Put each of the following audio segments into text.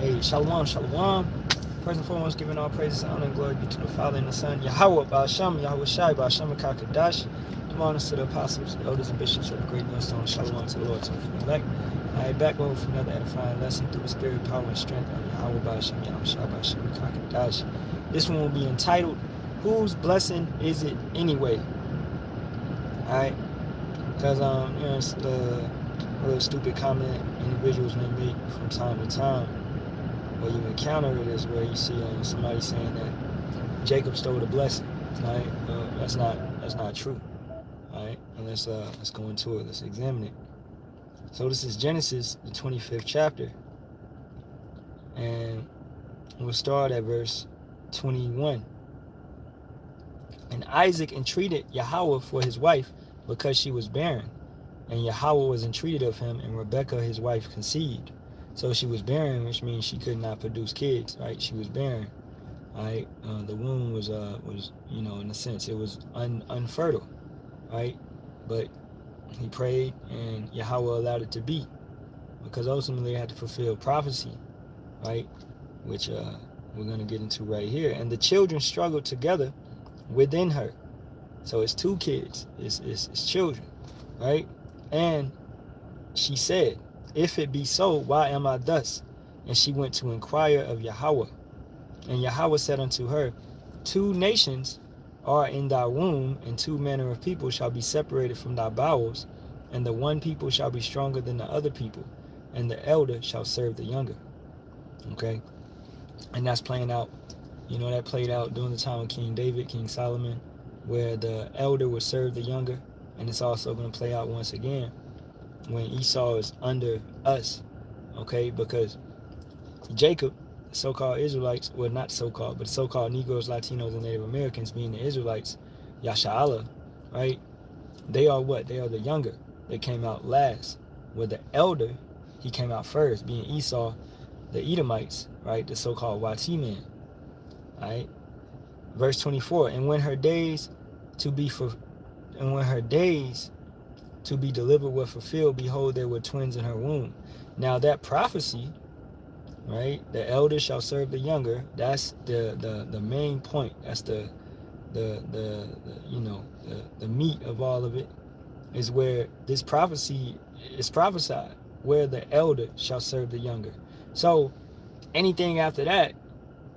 Hey, Shalawam, Shalawam. First and foremost, giving all praises, honor, and glory be to the Father and the Son, Yahawah, Bahasham, Yahawashi, Bahasham, Kakadash. Honors to the apostles, elders, and bishops of the great millstone. Shalawam to the Lord, to the elect. I am back over for another edifying lesson through the spirit, power, and strength of Yahawah, Bahasham, Yahawashi, Bahasham, Kakadash. This one will be entitled, Whose Blessing Is It Anyway? Alright? Because, it's the little stupid comment individuals may make from time to time, where you encounter it is where you see somebody saying that Jacob stole the blessing. Right? That's not true. All right, and let's go into it. Let's examine it. So this is Genesis, the 25th chapter, and we'll start at verse 21. And Isaac entreated Yahawah for his wife because she was barren, and Yahawah was entreated of him, and Rebekah his wife conceived. So she was barren, which means she could not produce kids. Right? She was barren. Right? The womb was in a sense it was unfertile. Right? But he prayed, and Yahawah allowed it to be, because ultimately it had to fulfill prophecy, right? Which we're going to get into right here. And the children struggled together within her. So it's two kids, it's children, right? And she said, if it be so, why am I thus? And she went to inquire of Yahawah. And Yahawah said unto her, 2 nations are in thy womb, and 2 manner of people shall be separated from thy bowels, and the one people shall be stronger than the other people, and the elder shall serve the younger. Okay? And that's playing out, that played out during the time of King David, King Solomon, where the elder would serve the younger. And it's also going to play out once again when Esau is under us, okay? Because Jacob, so-called Israelites, well, not so-called, but so-called Negroes, Latinos, and Native Americans, being the Israelites, Yasharahla, right? They are what? They are the younger. They came out last. Where the elder, he came out first, being Esau, the Edomites, right? The so-called YT men, right? Verse 24, and when her days to be delivered were fulfilled, behold, there were twins in her womb. Now that prophecy, right? The elder shall serve the younger. That's the main point. That's the meat of all of it, is where this prophecy is prophesied, where the elder shall serve the younger. So anything after that,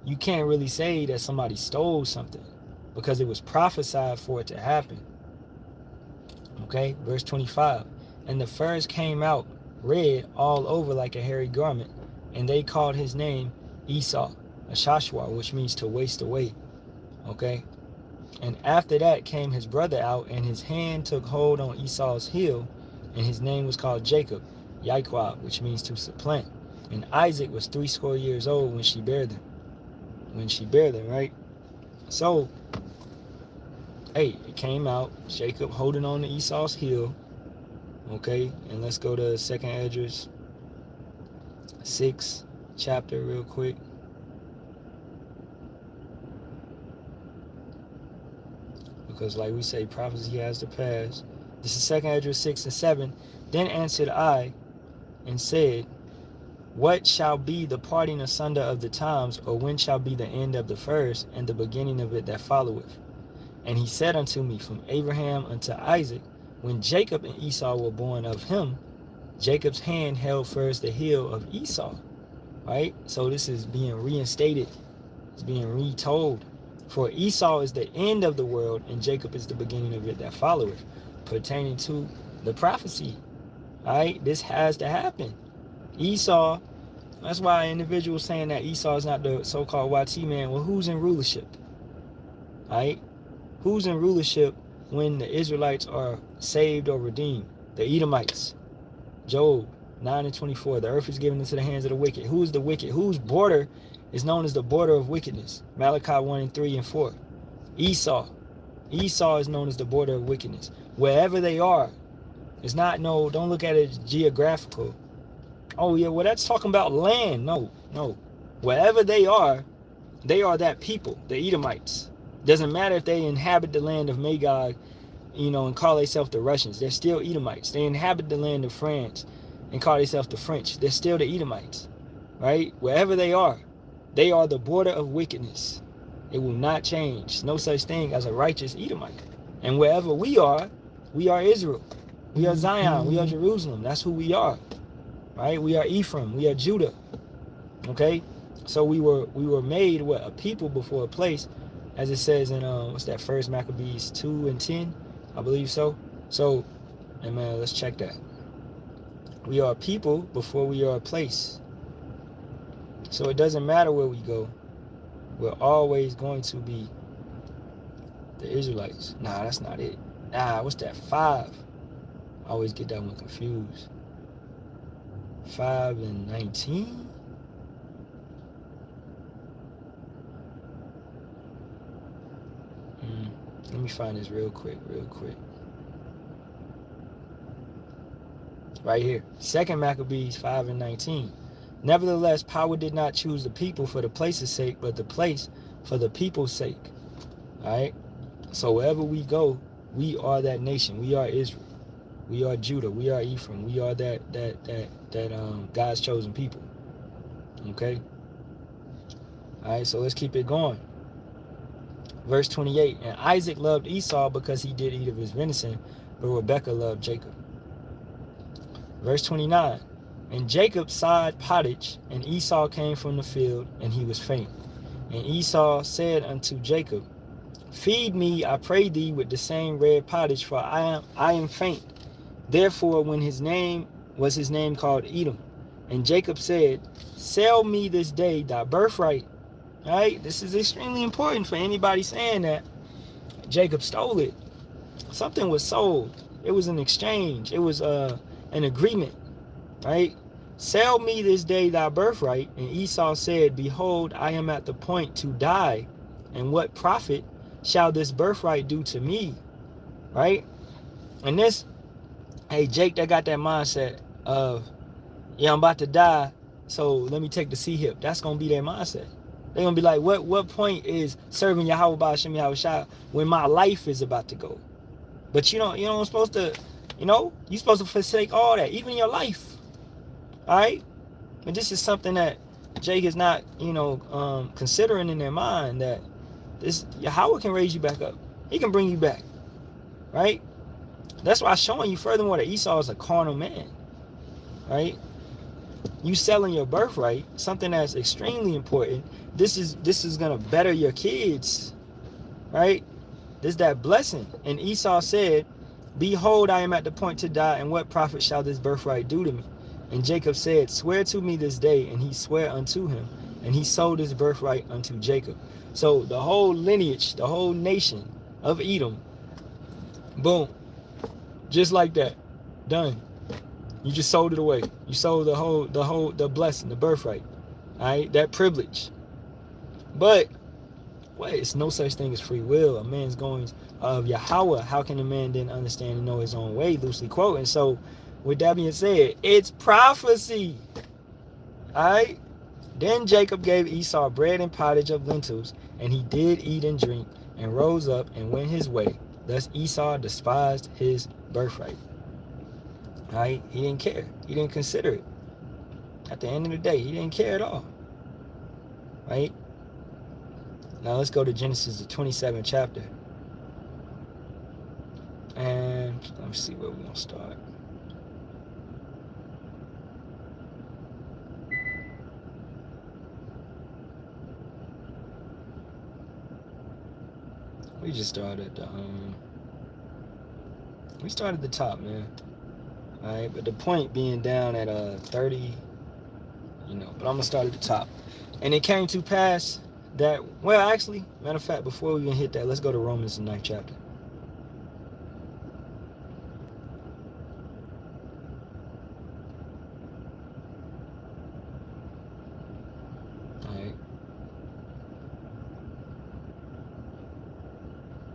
you can't really say that somebody stole something, because it was prophesied for it to happen. Okay, verse 25. And the first came out red all over like a hairy garment, and they called his name Esau, a Shashwa, which means to waste away. Okay, and after that came his brother out, and his hand took hold on Esau's heel, and his name was called Jacob, Yahawah, which means to supplant. And Isaac was 80 years old when she bare them. Right? So, hey, it came out, Jacob holding on to Esau's heel. Okay, and let's go to 2nd Esdras 6 chapter real quick. Because like we say, prophecy has to pass. This is 2nd Esdras 6 and 7. Then answered I and said, what shall be the parting asunder of the times, or when shall be the end of the first, and the beginning of it that followeth? And he said unto me, from Abraham unto Isaac, when Jacob and Esau were born of him, Jacob's hand held first the heel of Esau. Right? So this is being reinstated. It's being retold. For Esau is the end of the world, and Jacob is the beginning of it that followeth, pertaining to the prophecy. Right? This has to happen. Esau, that's why individuals saying that Esau is not the so-called YT man. Well, who's in rulership? Right? Who's in rulership when the Israelites are saved or redeemed? The Edomites. Job 9 and 24. The earth is given into the hands of the wicked. Who is the wicked? Whose border is known as the border of wickedness? Malachi 1 and 3 and 4. Esau. Esau is known as the border of wickedness. Wherever they are, it's not, don't look at it geographical. Oh yeah, well that's talking about land. No. Wherever they are that people, the Edomites. Doesn't matter if they inhabit the land of Magog, and call themselves the Russians. They're still Edomites. They inhabit the land of France and call themselves the French. They're still the Edomites. right? Wherever they are the border of wickedness. It will not change. No such thing as a righteous Edomite. And wherever we are Israel. We are Zion. We are Jerusalem. That's who we are, right? We are Ephraim. We are Judah. Okay, so we were made a people before a place, as it says in what's that, First Maccabees 2:10, I believe so. So, and man, let's check that. We are a people before we are a place. So it doesn't matter where we go. We're always going to be the Israelites. Nah, that's not it. What's that? 5. I always get that one confused. 5:19. Let me find this real quick. Right here. 2 Maccabees 5:19. Nevertheless, power did not choose the people for the place's sake, but the place for the people's sake. All right. So wherever we go, we are that nation. We are Israel. We are Judah. We are Ephraim. We are that God's chosen people. Okay. All right. So let's keep it going. Verse 28. And Isaac loved Esau because he did eat of his venison, but Rebekah loved Jacob. Verse 29. And Jacob sawed pottage, and Esau came from the field, and he was faint. And Esau said unto Jacob, Feed me, I pray thee, with the same red pottage, for I am faint. Therefore, when his name called Edom. And Jacob said, Sell me this day thy birthright. All right, this is extremely important for anybody saying that Jacob stole it. Something was sold. It was an exchange. It was an agreement. Right? Sell me this day thy birthright. And Esau said, Behold, I am at the point to die, and what profit shall this birthright do to me? Right? And this, hey, Jake, that got that mindset of, yeah, I'm about to die, so let me take the sea hip. That's going to be their mindset. They're going to be like, what point is serving Yahawah, Bahasham, Yahawashi when my life is about to go? But you don't supposed to, you're supposed to forsake all that, even your life. All right? And this is something that Jake is not, considering in their mind, that this Yahawah can raise you back up. He can bring you back. Right? That's why I'm showing you furthermore that Esau is a carnal man. Right? You selling your birthright, something that's extremely important. This is gonna better your kids. Right? This is that blessing. And Esau said, Behold, I am at the point to die, and what profit shall this birthright do to me? And Jacob said, Swear to me this day. And he sware unto him, and he sold his birthright unto Jacob. So the whole lineage, the whole nation of Edom, boom, just like that, done. You just sold it away. You sold the blessing, the birthright, all right, that privilege. But it's no such thing as free will. A man's goings of Yahawah. How can a man then understand and know his own way? Loosely quoting. So, with that being said, it's prophecy. All right. Then Jacob gave Esau bread and pottage of lentils, and he did eat and drink, and rose up and went his way. Thus Esau despised his birthright. All right. He didn't care. He didn't consider it. At the end of the day, he didn't care at all. Right. Now let's go to Genesis, the 27th chapter. And let's see where we're going to start. We just started we started the top, man. Alright, but the point being down at 30, but I'm gonna start at the top. And it came to pass that, well, actually, matter of fact, before we even hit that, let's go to Romans, the 9th chapter. Alright.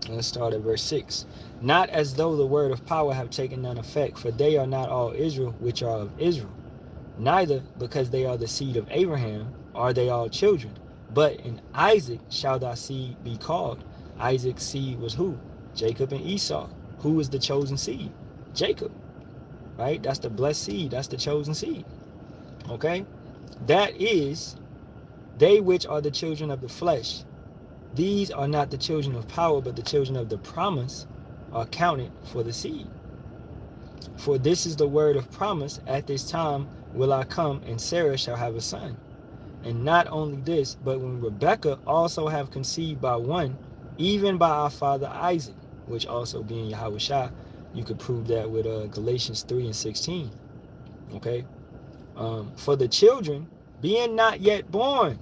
Let's start at verse 6. Not as though the word of power have taken none effect, for they are not all Israel which are of Israel. Neither, because they are the seed of Abraham, are they all children. But in Isaac shall thy seed be called. Isaac's seed was who? Jacob and Esau. Who is the chosen seed? Jacob. Right? That's the blessed seed. That's the chosen seed. Okay? That is, they which are the children of the flesh, these are not the children of power, but the children of the promise are counted for the seed. For this is the word of promise, at this time will I come, and Sarah shall have a son. And not only this, but when Rebekah also have conceived by one, even by our father Isaac, which also being Yahawashi, you could prove that with Galatians 3:16. Okay? For the children, being not yet born,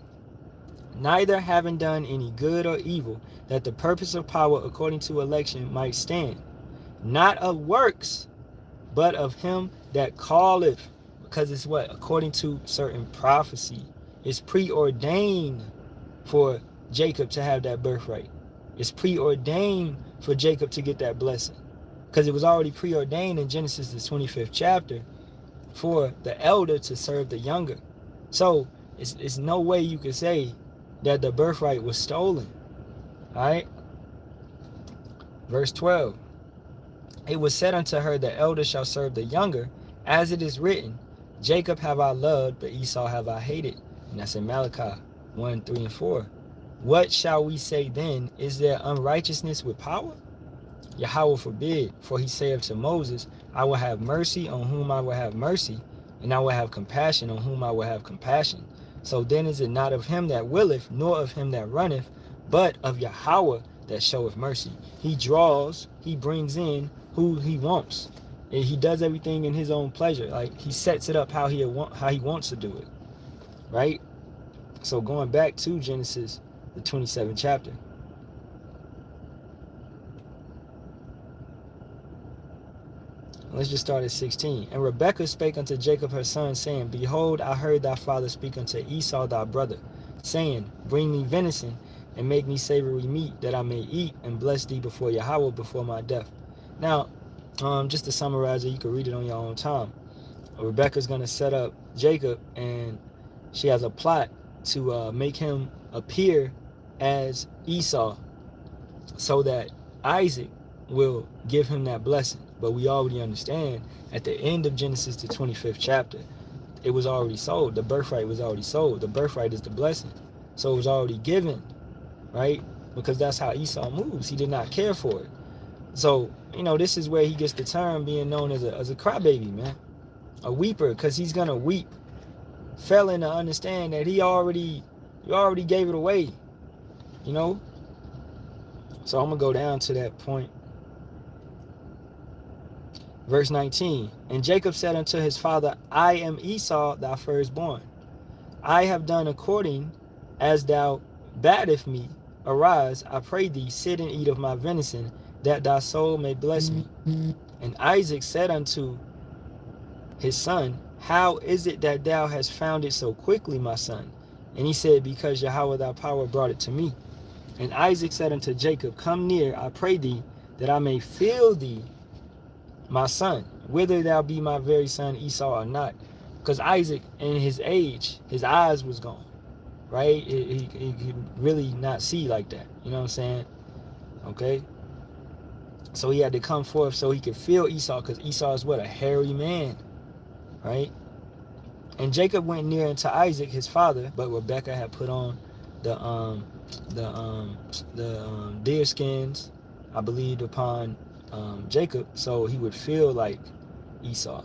neither having done any good or evil, that the purpose of power according to election might stand, not of works, but of him that calleth. Because it's what? According to certain prophecy. It's preordained for Jacob to have that birthright. It's preordained for Jacob to get that blessing. Because it was already preordained in Genesis, the 25th chapter, for the elder to serve the younger. So it's no way you could say that the birthright was stolen. Alright? Verse 12. It was said unto her, the elder shall serve the younger, as it is written, Jacob have I loved, but Esau have I hated. And that's in Malachi 1:3-4. What shall we say then? Is there unrighteousness with power? Yahawah forbid, for he saith to Moses, I will have mercy on whom I will have mercy, and I will have compassion on whom I will have compassion. So then is it not of him that willeth, nor of him that runneth, but of Yahawah that showeth mercy. He draws, he brings in who he wants. And he does everything in his own pleasure. Like he sets it up how he wants to do it. Right? So going back to Genesis, the 27th chapter. Let's just start at 16. And Rebekah spake unto Jacob her son, saying, Behold, I heard thy father speak unto Esau thy brother, saying, Bring me venison, and make me savory meat, that I may eat, and bless thee before Yahawah before my death. Now, just to summarize it, you can read it on your own time. Rebekah's going to set up Jacob, and she has a plot to make him appear as Esau, so that Isaac will give him that blessing. But we already understand at the end of Genesis, the 25th chapter, it was already sold. The birthright was already sold. The birthright is the blessing. So it was already given, right? Because that's how Esau moves. He did not care for it. So, this is where he gets the term being known as a crybaby, man. A weeper, because he's going to weep, failing to understand that you already gave it away, So I'm going to go down to that point. Verse 19, and Jacob said unto his father, I am Esau, thy firstborn. I have done according as thou badest me. Arise, I pray thee, sit and eat of my venison, that thy soul may bless me. And Isaac said unto his son, How is it that thou hast found it so quickly, my son? And he said, Because Yahawah thy power brought it to me. And Isaac said unto Jacob, Come near, I pray thee, that I may feel thee, my son, whether thou be my very son Esau or not. Because Isaac, in his age, his eyes was gone, right? He could really not see like that. You know what I'm saying? Okay? So he had to come forth so he could feel Esau, because Esau is what? A hairy man, right? And Jacob went near unto Isaac, his father, but Rebekah had put on the deer skins, I believed, upon Jacob, so he would feel like Esau.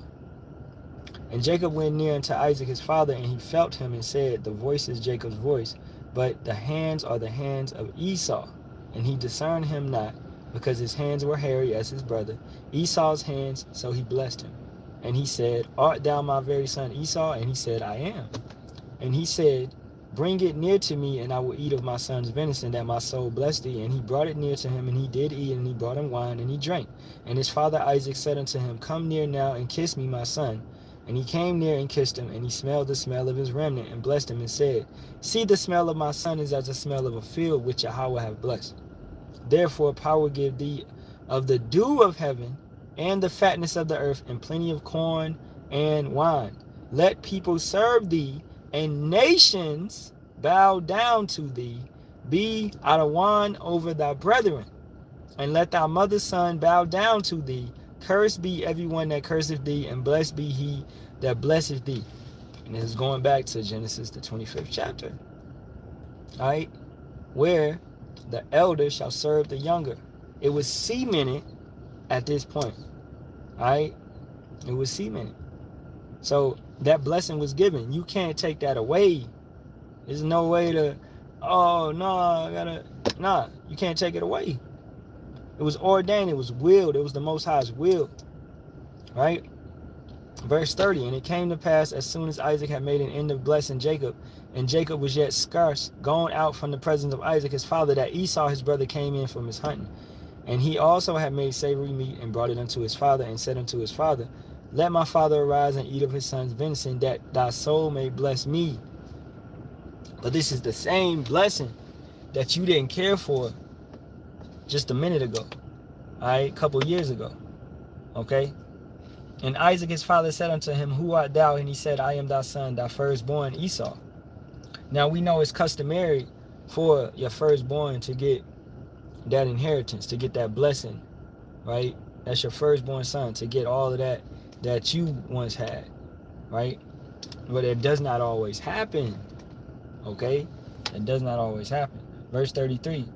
And Jacob went near unto Isaac his father, and he felt him, and said, The voice is Jacob's voice, but the hands are the hands of Esau. And he discerned him not, because his hands were hairy as his brother Esau's hands, so he blessed him. And he said, Art thou my very son Esau? And he said, I am. And he said, Bring it near to me, and I will eat of my son's venison, that my soul bless thee. And he brought it near to him, and he did eat, and he brought him wine, and he drank. And his father Isaac said unto him, Come near now, and kiss me, my son. And he came near and kissed him, and he smelled the smell of his remnant, and blessed him, and said, See, the smell of my son is as the smell of a field which Yahawah hath blessed. Therefore power give thee of the dew of heaven, and the fatness of the earth, and plenty of corn and wine. Let people serve thee, and nations bow down to thee. Be Adawan over thy brethren, and let thy mother's son bow down to thee. Cursed be everyone that curseth thee, and blessed be he that blesseth thee. And this is going back to Genesis, the 25th chapter. All right? Where the elder shall serve the younger. It was cemented at this point. All right? It was cemented. So that blessing was given. You can't take that away. There's no way to, oh, no, nah, you can't take it away. It was ordained. It was willed. It was the Most High's will. Right? Verse 30, and it came to pass as soon as Isaac had made an end of blessing Jacob, and Jacob was yet scarce gone out from the presence of Isaac his father, that Esau his brother came in from his hunting. And he also had made savory meat and brought it unto his father, and said unto his father, let my father arise and eat of his son's venison, that thy soul may bless me. But this is the same blessing that you didn't care for just a minute ago, all right, a couple years ago, okay? And Isaac his father said unto him, who art thou? And he said, I am thy son, thy firstborn Esau. Now we know it's customary for your firstborn to get that inheritance, to get that blessing, right? That's your firstborn son, to get all of that you once had, right? But it does not always happen, okay? It does not always happen. Verse 33,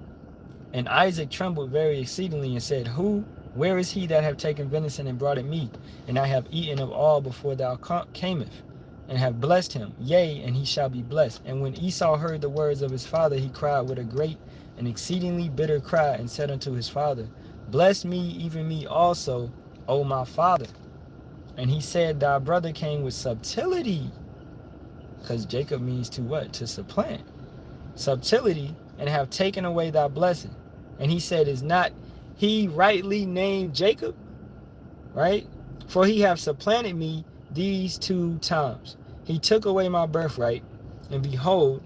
and Isaac trembled very exceedingly and said, where is he that have taken venison and brought it me? And I have eaten of all before thou camest, and have blessed him, yea, and he shall be blessed. And when Esau heard the words of his father, he cried with a great and exceedingly bitter cry, and said unto his father, bless me, even me also, O my father. And he said, thy brother came with subtlety, because Jacob means to what? To supplant. Subtlety, and have taken away thy blessing. And he said, is not he rightly named Jacob? Right? For he have supplanted me these 2 times. He took away my birthright, and behold,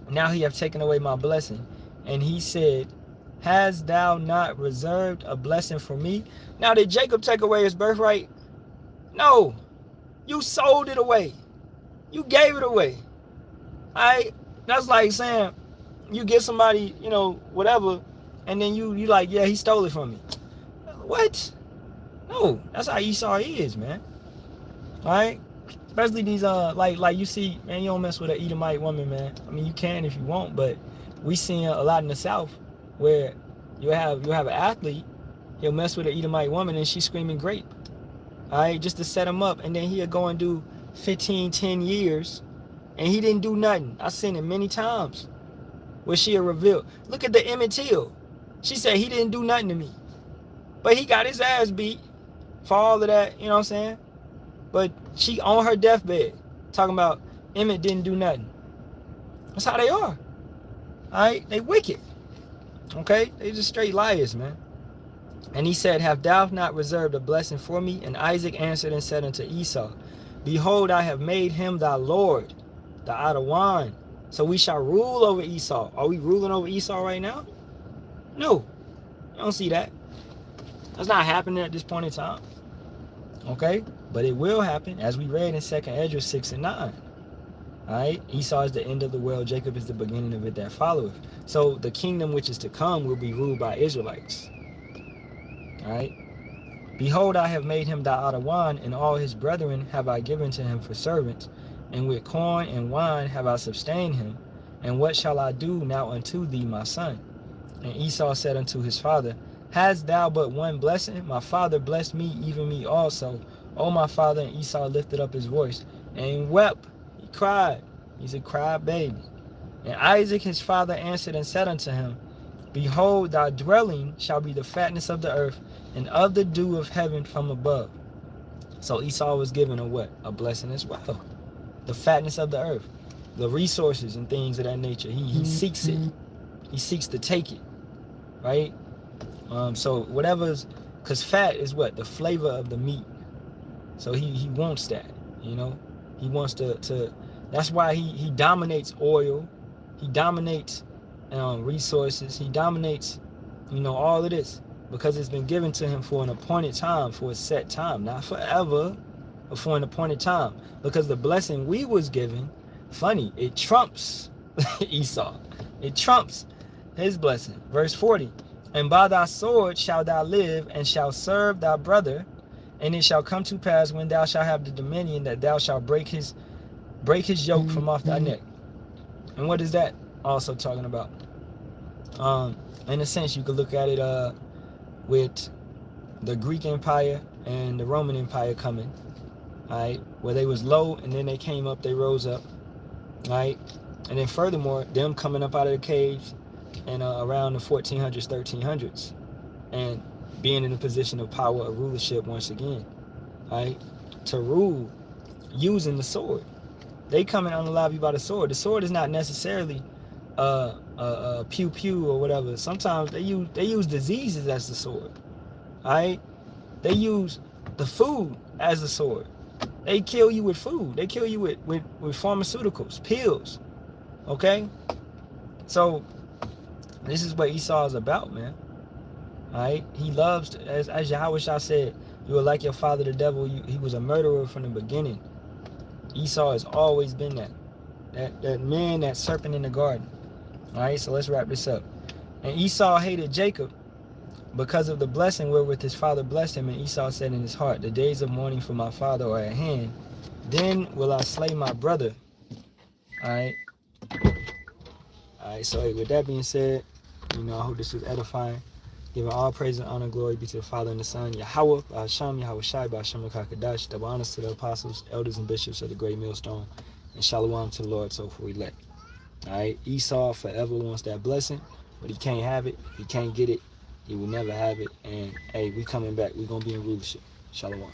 now he have taken away my blessing. And he said, hast thou not reserved a blessing for me? Now did Jacob take away his birthright? No. You sold it away. You gave it away. Alright? That's like saying you give somebody, whatever, and then you like, yeah, he stole it from me. What? No, that's how Esau is, man. Alright? Especially these like you see, man, you don't mess with an Edomite woman, man. I mean, you can if you want, but we see a lot in the South where you have an athlete, he'll mess with an Edomite woman and she's screaming grape. Alright, just to set him up, and then he'll go and do 10 years, and he didn't do nothing. I've seen it many times where she'll reveal. Look at the Emmett Till. She said he didn't do nothing to me, but he got his ass beat for all of that, you know what I'm saying? But she on her deathbed talking about Emmett didn't do nothing. That's how they are. Alright, they wicked. Okay, they just straight liars, man. And he said, have thou not reserved a blessing for me? And Isaac answered and said unto Esau, behold, I have made him thy Lord, the Yahawah. So we shall rule over Esau. Are we ruling over Esau right now? No. You don't see that. That's not happening at this point in time. Okay? But it will happen, as we read in 2nd Esdras 6 and 9. Alright? Esau is the end of the world. Jacob is the beginning of it that followeth. So the kingdom which is to come will be ruled by Israelites. Alright? Behold, I have made him thy Yahawah, and all his brethren have I given to him for servants, and with corn and wine have I sustained him. And what shall I do now unto thee, my son? And Esau said unto his father, hast thou but one blessing? My father blessed me, even me also, O my father. And Esau lifted up his voice and wept. He cried. He's a cry baby. And Isaac his father answered and said unto him, behold, thy dwelling shall be the fatness of the earth, and of the dew of heaven from above. So Esau was given a what? A blessing as well. The fatness of the earth, the resources and things of that nature. He seeks it. He seeks to take it, right? So whatever's, because fat is what? The flavor of the meat. So he wants that, He wants to that's why he dominates oil. He dominates resources. He dominates, all of this, because it's been given to him for an appointed time, for a set time, not forever, but for an appointed time. Because the blessing we was given, funny, it trumps Esau. It trumps his blessing. Verse 40, and by thy sword shalt thou live, and shalt serve thy brother, and it shall come to pass when thou shalt have the dominion, that thou shalt break his break his yoke from off thy neck. And what is that also talking about? In a sense, you could look at it with the Greek Empire and the Roman Empire coming, all right, where they was low and then they came up, they rose up, all right, and then furthermore, them coming up out of the caves and around the 1400s, 1300s, and being in a position of power, of rulership once again, all right, to rule using the sword. They coming unalive you by the sword. The sword is not necessarily pew pew or whatever. Sometimes they use diseases as the sword. Alright? They use the food as the sword. They kill you with food. They kill you with pharmaceuticals, pills. Okay? So this is what Esau is about, man. Alright? He loves, as Yahawashi said, you are like your father the devil. He was a murderer from the beginning. Esau has always been that man, that serpent in the garden. All right, so let's wrap this up. And Esau hated Jacob because of the blessing wherewith his father blessed him. And Esau said in his heart, the days of mourning for my father are at hand. Then will I slay my brother. All right. All right, so with that being said, I hope this was edifying. Giving all praise and honor, glory be to the Father and the Son, Yahawah, Bahasham, Yahawashi, Bahasham, Kakadash, double honors to the apostles, elders, and bishops of the great millstone, and Shalawam to the Lord, so for elect. Alright, Esau forever wants that blessing, but he can't have it, he can't get it, he will never have it, and hey, we coming back, we gonna be in rulership. Shalawam.